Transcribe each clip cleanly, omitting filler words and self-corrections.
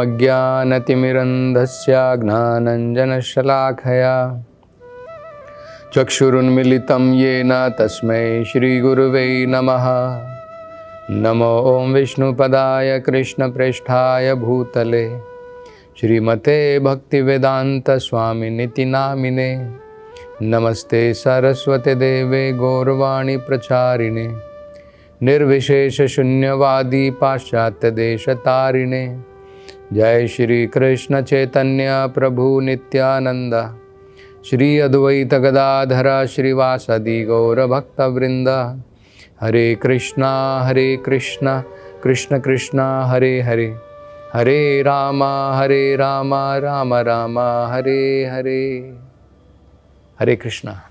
अज्ञानतिमिरन्धस्य ज्ञानञ्जनशलाखया चक्षुरुन्मिलितं येन तस्मै श्रीगुरुवे नमः। नमो ॐ विष्णुपदाय कृष्णप्रेष्ठाय भूतले श्रीमते भक्तिवेदान्तस्वामिनिति नामिने। नमस्ते सरस्वती देवे गौरवाणी प्रचारिणे निर्विशेषशून्यवादी पाश्चात्यदेशतारिणे। जय श्री कृष्ण चैतन्य प्रभु नित्यानंद श्री अद्वैत गदाधर श्रीवासदि गौरभक्तवृंद। हरे कृष्णा कृष्ण कृष्णा हरे हरे, हरे राम राम राम हरे हरे। हरे कृष्णा।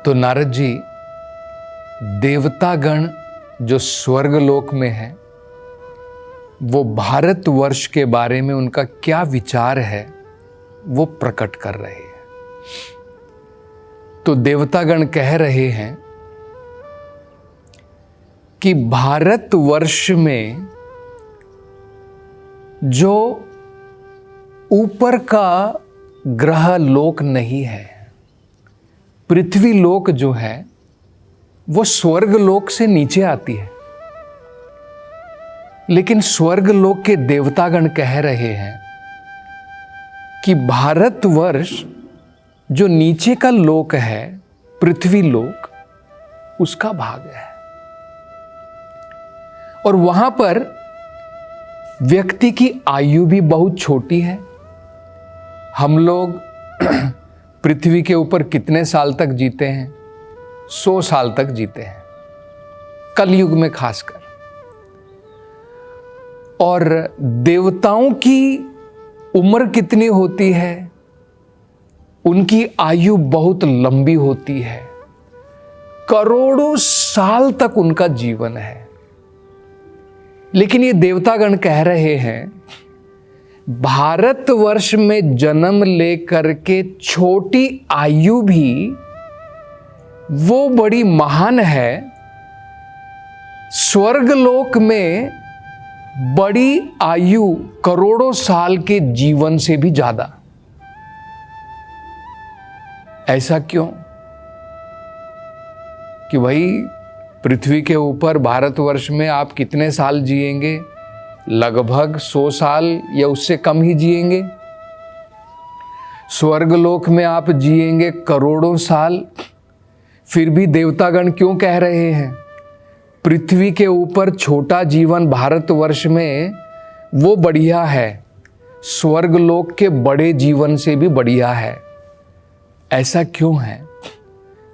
तो नारद जी, देवतागण जो स्वर्गलोक में है वो भारतवर्ष के बारे में उनका क्या विचार है वो प्रकट कर रहे हैं। तो देवतागण कह रहे हैं कि भारतवर्ष में जो ऊपर का ग्रह लोक नहीं है, पृथ्वी लोक जो है वो स्वर्ग लोक से नीचे आती है। लेकिन स्वर्ग लोक के देवतागण कह रहे हैं कि भारतवर्ष जो नीचे का लोक है, पृथ्वी लोक, उसका भाग है। और वहां पर व्यक्ति की आयु भी बहुत छोटी है। हम लोग पृथ्वी के ऊपर कितने साल तक जीते हैं? 100 साल तक जीते हैं, कलयुग में खासकर। और देवताओं की उम्र कितनी होती है? उनकी आयु बहुत लंबी होती है, करोड़ों साल तक उनका जीवन है। लेकिन ये देवतागण कह रहे हैं भारतवर्ष में जन्म लेकर के छोटी आयु भी वो बड़ी महान है। स्वर्गलोक में बड़ी आयु करोड़ों साल के जीवन से भी ज्यादा। ऐसा क्यों? कि भाई पृथ्वी के ऊपर भारतवर्ष में आप कितने साल जिएंगे? लगभग 100 साल या उससे कम ही जिएंगे। स्वर्गलोक में आप जिएंगे करोड़ों साल। फिर भी देवतागण क्यों कह रहे हैं पृथ्वी के ऊपर छोटा जीवन भारतवर्ष में वो बढ़िया है, स्वर्गलोक के बड़े जीवन से भी बढ़िया है? ऐसा क्यों है?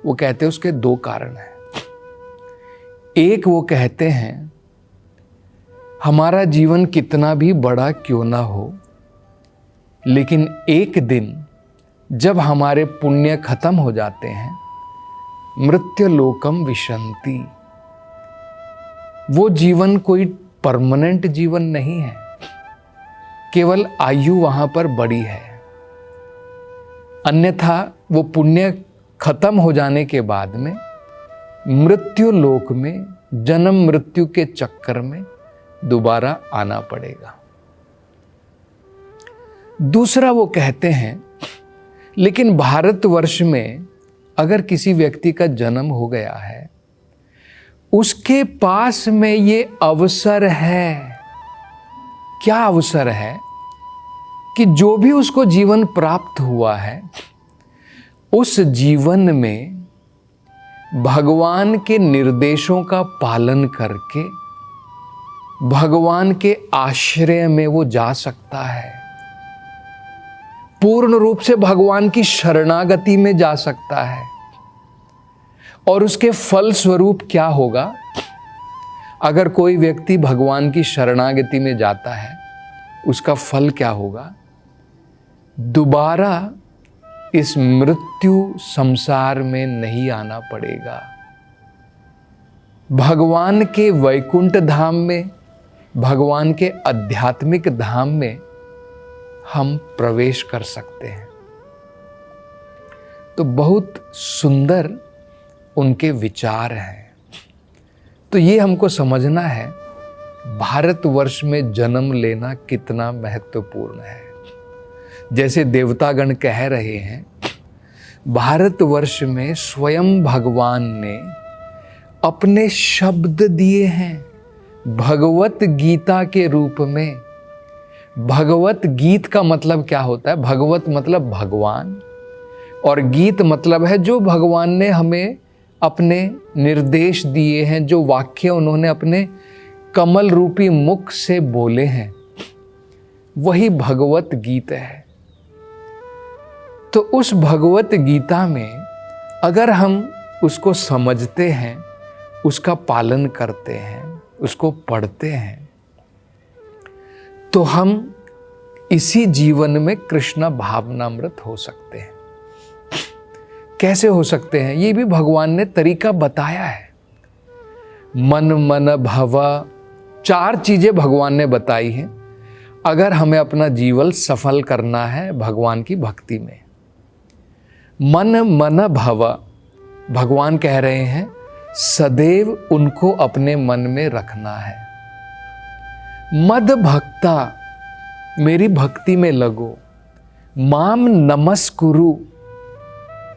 वो कहते हैं उसके 2 कारण हैं। एक, वो कहते हैं हमारा जीवन कितना भी बड़ा क्यों ना हो, लेकिन एक दिन जब हमारे पुण्य खत्म हो जाते हैं, मृत्युलोकम विशन्ति, वो जीवन कोई परमानेंट जीवन नहीं है, केवल आयु वहां पर बड़ी है। अन्यथा वो पुण्य खत्म हो जाने के बाद में मृत्युलोक में जन्म मृत्यु के चक्कर में दोबारा आना पड़ेगा। दूसरा, वो कहते हैं लेकिन भारतवर्ष में अगर किसी व्यक्ति का जन्म हो गया है, उसके पास में ये अवसर है। क्या अवसर है? कि जो भी उसको जीवन प्राप्त हुआ है, उस जीवन में भगवान के निर्देशों का पालन करके भगवान के आश्रय में वो जा सकता है, पूर्ण रूप से भगवान की शरणागति में जा सकता है। और उसके फल स्वरूप क्या होगा? अगर कोई व्यक्ति भगवान की शरणागति में जाता है, उसका फल क्या होगा? दोबारा इस मृत्यु संसार में नहीं आना पड़ेगा। भगवान के वैकुंठ धाम में, भगवान के आध्यात्मिक धाम में हम प्रवेश कर सकते हैं। तो बहुत सुंदर उनके विचार हैं। तो ये हमको समझना है भारतवर्ष में जन्म लेना कितना महत्वपूर्ण है। जैसे देवतागण कह रहे हैं, भारतवर्ष में स्वयं भगवान ने अपने शब्द दिए हैं भगवत गीता के रूप में। भगवत गीत का मतलब क्या होता है? भगवत मतलब भगवान, और गीत मतलब है जो भगवान ने हमें अपने निर्देश दिए हैं, जो वाक्य उन्होंने अपने कमल रूपी मुख से बोले हैं, वही भगवत गीत है। तो उस भगवत गीता में अगर हम उसको समझते हैं, उसका पालन करते हैं, उसको पढ़ते हैं, तो हम इसी जीवन में कृष्ण भावनामृत हो सकते हैं। कैसे हो सकते हैं? ये भी भगवान ने तरीका बताया है। मन मन भव, 4 चीजें भगवान ने बताई हैं अगर हमें अपना जीवन सफल करना है भगवान की भक्ति में। मन मन भव, भगवान कह रहे हैं सदैव उनको अपने मन में रखना है। मद भक्ता, मेरी भक्ति में लगो। माम नमस्कुरु,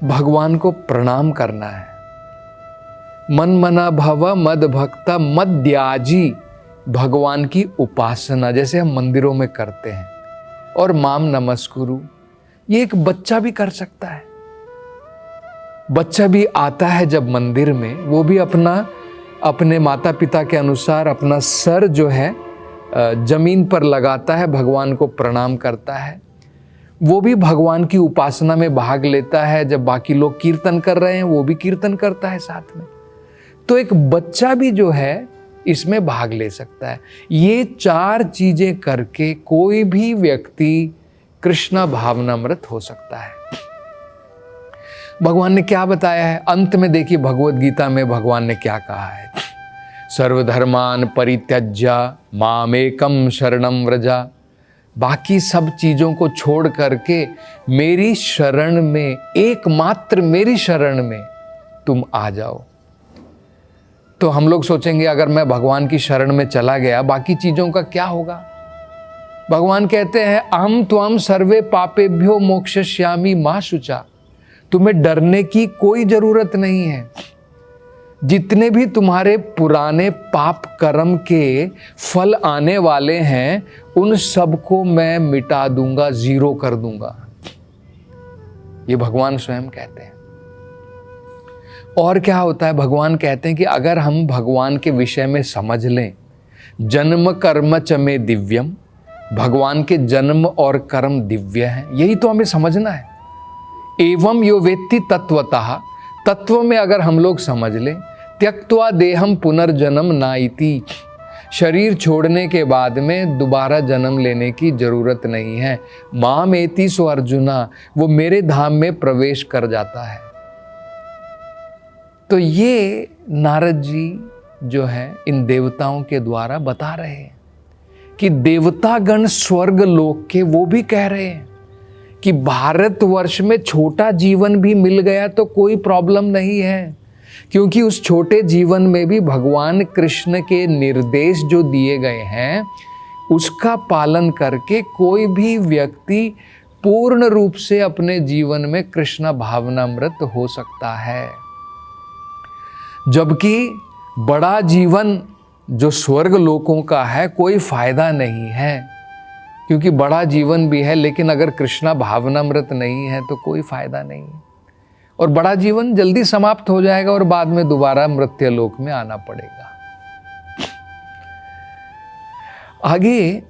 भगवान को प्रणाम करना है। मन मना भव मद भक्ता मद्याजी, भगवान की उपासना जैसे हम मंदिरों में करते हैं। और माम नमस्कुरु, ये एक बच्चा भी कर सकता है। बच्चा भी आता है जब मंदिर में, वो भी अपने माता पिता के अनुसार अपना सर जो है जमीन पर लगाता है, भगवान को प्रणाम करता है। वो भी भगवान की उपासना में भाग लेता है। जब बाकी लोग कीर्तन कर रहे हैं, वो भी कीर्तन करता है साथ में। तो एक बच्चा भी जो है इसमें भाग ले सकता है। ये 4 चीजें करके कोई भी व्यक्ति कृष्ण भावनामृत हो सकता है। भगवान ने क्या बताया है? अंत में देखिए भगवत गीता में भगवान ने क्या कहा है। सर्वधर्मान परित्यज्य मामेकम शरणम व्रजा, बाकी सब चीजों को छोड़ करके मेरी शरण में, एकमात्र मेरी शरण में तुम आ जाओ। तो हम लोग सोचेंगे अगर मैं भगवान की शरण में चला गया, बाकी चीजों का क्या होगा? भगवान कहते हैं अहम त्वम सर्वे पापेभ्यो मोक्षयिष्यामि मा शुचा, तुम्हें डरने की कोई जरूरत नहीं है। जितने भी तुम्हारे पुराने पाप कर्म के फल आने वाले हैं, उन सबको मैं मिटा दूंगा, 0 कर दूंगा। ये भगवान स्वयं कहते हैं। और क्या होता है? भगवान कहते हैं कि अगर हम भगवान के विषय में समझ लें, जन्म कर्म च मे दिव्यम, भगवान के जन्म और कर्म दिव्य हैं, यही तो हमें समझना है। एवं यो वेत्ति तत्वतः, तत्व में अगर हम लोग समझ लें, त्यक्त्वा देहम पुनर्जन्म नाइति, शरीर छोड़ने के बाद में दोबारा जन्म लेने की जरूरत नहीं है। मामेति सो अर्जुना, वो मेरे धाम में प्रवेश कर जाता है। तो ये नारद जी जो है इन देवताओं के द्वारा बता रहे हैं कि देवतागण स्वर्ग लोक के वो भी कह रहे हैं कि भारतवर्ष में छोटा जीवन भी मिल गया तो कोई प्रॉब्लम नहीं है, क्योंकि उस छोटे जीवन में भी भगवान कृष्ण के निर्देश जो दिए गए हैं उसका पालन करके कोई भी व्यक्ति पूर्ण रूप से अपने जीवन में कृष्ण भावनामृत हो सकता है। जबकि बड़ा जीवन जो स्वर्ग लोकों का है कोई फायदा नहीं है, क्योंकि बड़ा जीवन भी है लेकिन अगर कृष्णा भावनामृत नहीं है तो कोई फायदा नहीं है, और बड़ा जीवन जल्दी समाप्त हो जाएगा और बाद में दोबारा मृत्युलोक में आना पड़ेगा। आगे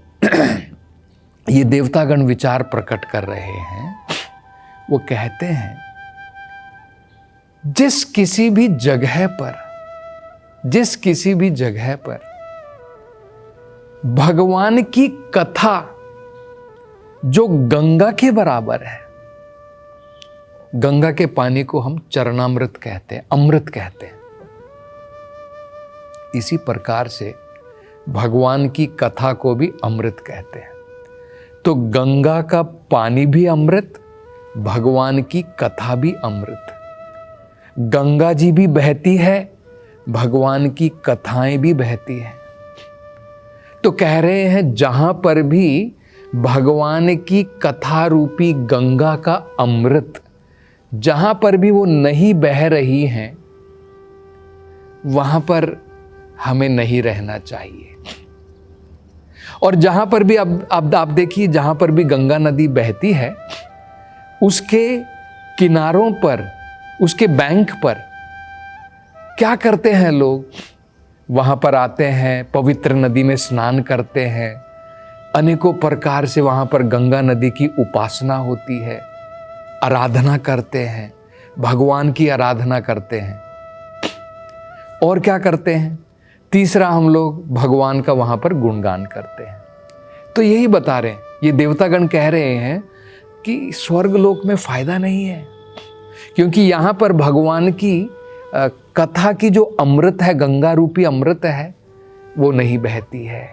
ये देवतागण विचार प्रकट कर रहे हैं। वो कहते हैं जिस किसी भी जगह पर भगवान की कथा जो गंगा के बराबर है, गंगा के पानी को हम चरणामृत कहते हैं, अमृत कहते हैं, इसी प्रकार से भगवान की कथा को भी अमृत कहते हैं। तो गंगा का पानी भी अमृत, भगवान की कथा भी अमृत। गंगा जी भी बहती है, भगवान की कथाएं भी बहती हैं। तो कह रहे हैं जहां पर भी भगवान की कथा रूपी गंगा का अमृत, जहां पर भी वो नहीं बह रही हैं, वहां पर हमें नहीं रहना चाहिए। और जहां पर भी अब आप देखिए, जहां पर भी गंगा नदी बहती है, उसके किनारों पर, उसके बैंक पर क्या करते हैं लोग? वहां पर आते हैं, पवित्र नदी में स्नान करते हैं, अनेकों प्रकार से वहां पर गंगा नदी की उपासना होती है, आराधना करते हैं, भगवान की आराधना करते हैं। और क्या करते हैं? तीसरा, हम लोग भगवान का वहां पर गुणगान करते हैं। तो यही बता रहे हैं, ये देवतागण कह रहे हैं कि स्वर्ग लोक में फायदा नहीं है, क्योंकि यहां पर भगवान की कथा की जो अमृत है, गंगा रूपी अमृत है, वो नहीं बहती है।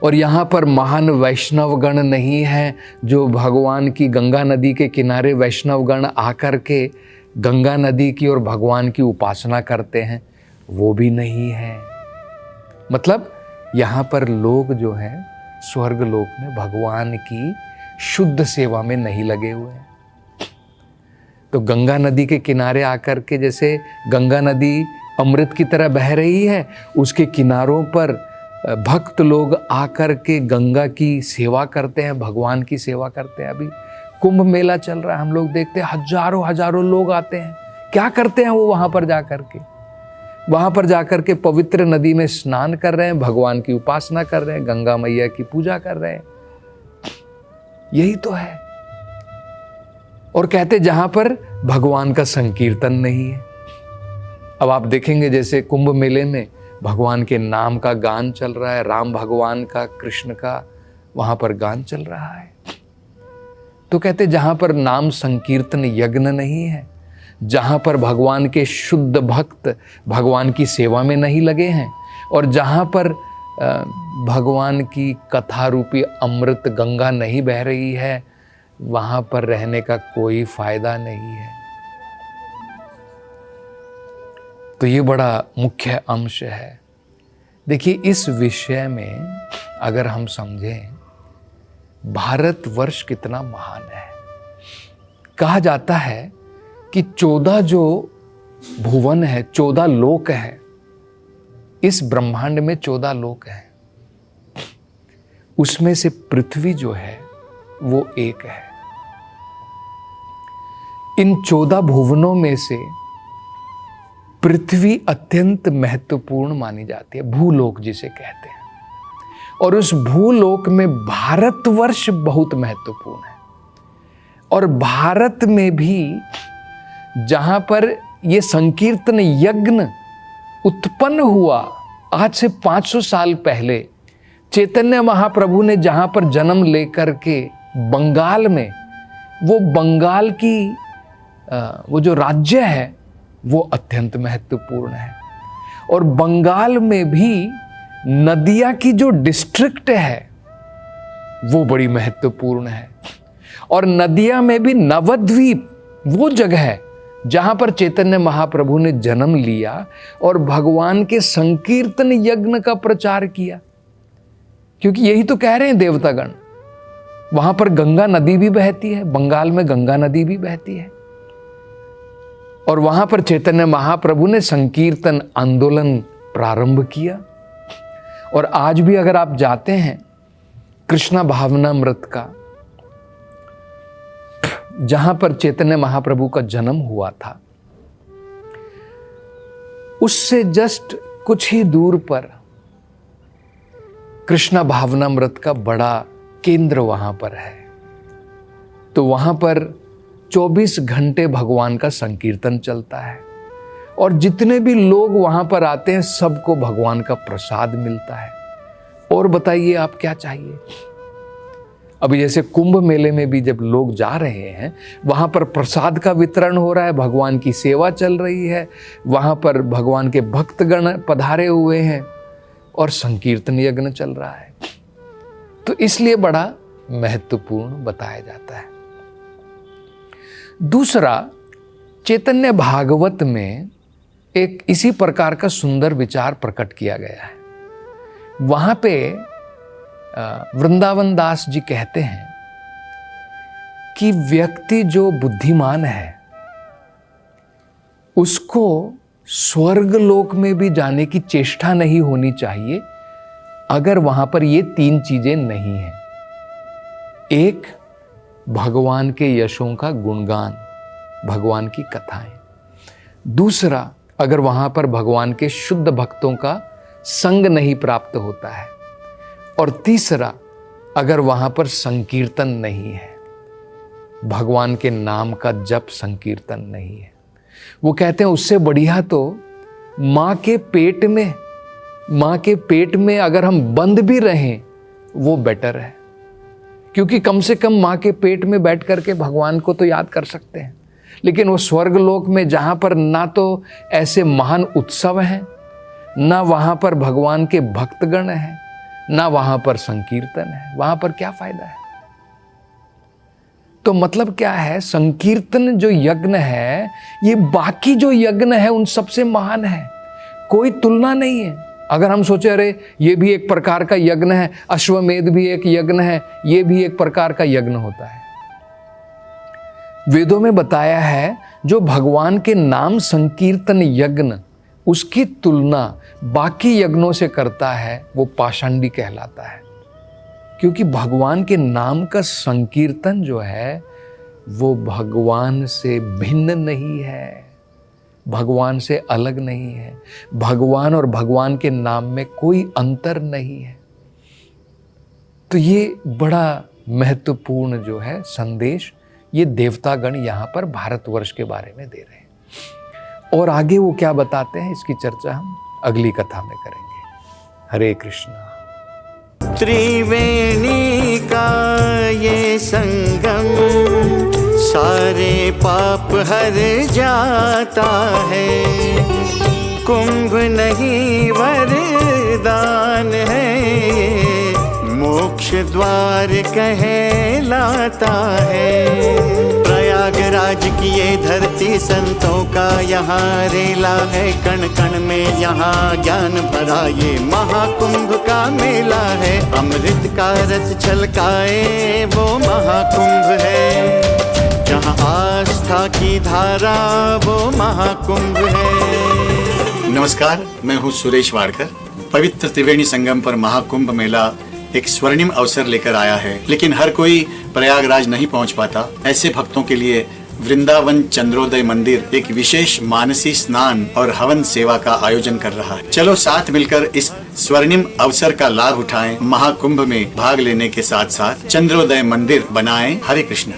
और यहां पर महान वैष्णवगण नहीं है जो भगवान की गंगा नदी के किनारे वैष्णवगण आकर के गंगा नदी की और भगवान की उपासना करते हैं, वो भी नहीं है। मतलब यहां पर लोग जो हैं स्वर्ग लोक में भगवान की शुद्ध सेवा में नहीं लगे हुए हैं। तो गंगा नदी के किनारे आकर के, जैसे गंगा नदी अमृत की तरह बह रही है, उसके किनारों पर भक्त लोग आकर के गंगा की सेवा करते हैं, भगवान की सेवा करते हैं। अभी कुंभ मेला चल रहा है, हम लोग देखते हैं हजारों हजारों लोग आते हैं। क्या करते हैं वो? वहां पर जाकर के पवित्र नदी में स्नान कर रहे हैं, भगवान की उपासना कर रहे हैं, गंगा मैया की पूजा कर रहे हैं। यही तो है। और कहते जहां पर भगवान का संकीर्तन नहीं है। अब आप देखेंगे जैसे कुंभ मेले में भगवान के नाम का गान चल रहा है, राम भगवान का, कृष्ण का वहां पर गान चल रहा है। तो कहते जहां पर नाम संकीर्तन यज्ञ नहीं है, जहां पर भगवान के शुद्ध भक्त भगवान की सेवा में नहीं लगे हैं, और जहां पर भगवान की कथा रूपी अमृत गंगा नहीं बह रही है, वहां पर रहने का कोई फायदा नहीं है। तो ये बड़ा मुख्य अंश है। देखिए, इस विषय में अगर हम समझें, भारतवर्ष कितना महान है। कहा जाता है कि 14 जो भुवन है, 14 लोक है, इस ब्रह्मांड में 14 लोक है, उसमें से पृथ्वी जो है वो एक है। इन 14 भुवनों में से पृथ्वी अत्यंत महत्वपूर्ण मानी जाती है, भूलोक जिसे कहते हैं। और उस भूलोक में भारतवर्ष बहुत महत्वपूर्ण है। और भारत में भी जहां पर यह संकीर्तन यज्ञ उत्पन्न हुआ, आज से 500 साल पहले चैतन्य महाप्रभु ने जहां पर जन्म लेकर के बंगाल में, वो बंगाल की वो जो राज्य है वो अत्यंत महत्वपूर्ण है। और बंगाल में भी नदिया की जो डिस्ट्रिक्ट है वो बड़ी महत्वपूर्ण है। और नदिया में भी नवद्वीप वो जगह है जहां पर चैतन्य महाप्रभु ने जन्म लिया और भगवान के संकीर्तन यज्ञ का प्रचार किया। क्योंकि यही तो कह रहे हैं देवतागण, वहां पर गंगा नदी भी बहती है, बंगाल में गंगा नदी भी बहती है। और वहां पर चैतन्य महाप्रभु ने संकीर्तन आंदोलन प्रारंभ किया। और आज भी अगर आप जाते हैं कृष्णा भावनामृत का, जहां पर चैतन्य महाप्रभु का जन्म हुआ था, उससे जस्ट कुछ ही दूर पर कृष्णा भावनामृत का बड़ा केंद्र वहां पर है। तो वहां पर 24 घंटे भगवान का संकीर्तन चलता है। और जितने भी लोग वहां पर आते हैं सबको भगवान का प्रसाद मिलता है। और बताइए आप क्या चाहिए। अभी जैसे कुंभ मेले में भी जब लोग जा रहे हैं, वहां पर प्रसाद का वितरण हो रहा है, भगवान की सेवा चल रही है, वहां पर भगवान के भक्तगण पधारे हुए हैं और संकीर्तन यज्ञ चल रहा है। तो इसलिए बड़ा महत्वपूर्ण बताया जाता है। दूसरा, चैतन्य भागवत में एक इसी प्रकार का सुंदर विचार प्रकट किया गया है। वहां पे वृंदावन दास जी कहते हैं कि व्यक्ति जो बुद्धिमान है उसको स्वर्ग लोक में भी जाने की चेष्टा नहीं होनी चाहिए अगर वहां पर ये 3 चीजें नहीं हैं। एक, भगवान के यशों का गुणगान, भगवान की कथाएं। दूसरा, अगर वहां पर भगवान के शुद्ध भक्तों का संग नहीं प्राप्त होता है। और तीसरा, अगर वहां पर संकीर्तन नहीं है, भगवान के नाम का जप संकीर्तन नहीं है। वो कहते हैं उससे बढ़िया तो मां के पेट में अगर हम बंद भी रहें वो बेटर है, क्योंकि कम से कम मां के पेट में बैठ करके भगवान को तो याद कर सकते हैं। लेकिन वो स्वर्ग लोक में जहां पर ना तो ऐसे महान उत्सव हैं, ना वहां पर भगवान के भक्तगण हैं, ना वहां पर संकीर्तन है, वहां पर क्या फायदा है? तो मतलब क्या है, संकीर्तन जो यज्ञ है ये बाकी जो यज्ञ है उन सबसे महान है, कोई तुलना नहीं है। अगर हम सोचे अरे ये भी एक प्रकार का यज्ञ है, अश्वमेध भी एक यज्ञ है, ये भी एक प्रकार का यज्ञ होता है। वेदों में बताया है जो भगवान के नाम संकीर्तन यज्ञ उसकी तुलना बाकी यज्ञों से करता है वो पाषंडी कहलाता है, क्योंकि भगवान के नाम का संकीर्तन जो है वो भगवान से भिन्न नहीं है, भगवान से अलग नहीं है। भगवान और भगवान के नाम में कोई अंतर नहीं है। तो ये बड़ा महत्वपूर्ण जो है संदेश ये देवतागण यहाँ पर भारतवर्ष के बारे में दे रहे हैं। और आगे वो क्या बताते हैं इसकी चर्चा हम अगली कथा में करेंगे। हरे कृष्णा। त्रिवेणी का ये संगम सारे पाप हर जाता है, कुंभ नहीं वरदान है, मोक्ष द्वार कहलाता है। प्रयागराज की ये धरती संतों का यहाँ रेला है, कण कण में यहाँ ज्ञान भरा ये महाकुंभ का मेला है। अमृत का रस छलकाए वो महाकुंभ है, जहाँ आस्था की धारा वो महाकुंभ है। नमस्कार, मैं हूँ सुरेश वाडकर। पवित्र त्रिवेणी संगम पर महाकुंभ मेला एक स्वर्णिम अवसर लेकर आया है, लेकिन हर कोई प्रयागराज नहीं पहुंच पाता। ऐसे भक्तों के लिए वृंदावन चंद्रोदय मंदिर एक विशेष मानसी स्नान और हवन सेवा का आयोजन कर रहा है। चलो साथ मिलकर इस स्वर्णिम अवसर का लाभ उठाएं, महाकुंभ में भाग लेने के साथ साथ चंद्रोदय मंदिर बनाएं। हरे कृष्ण।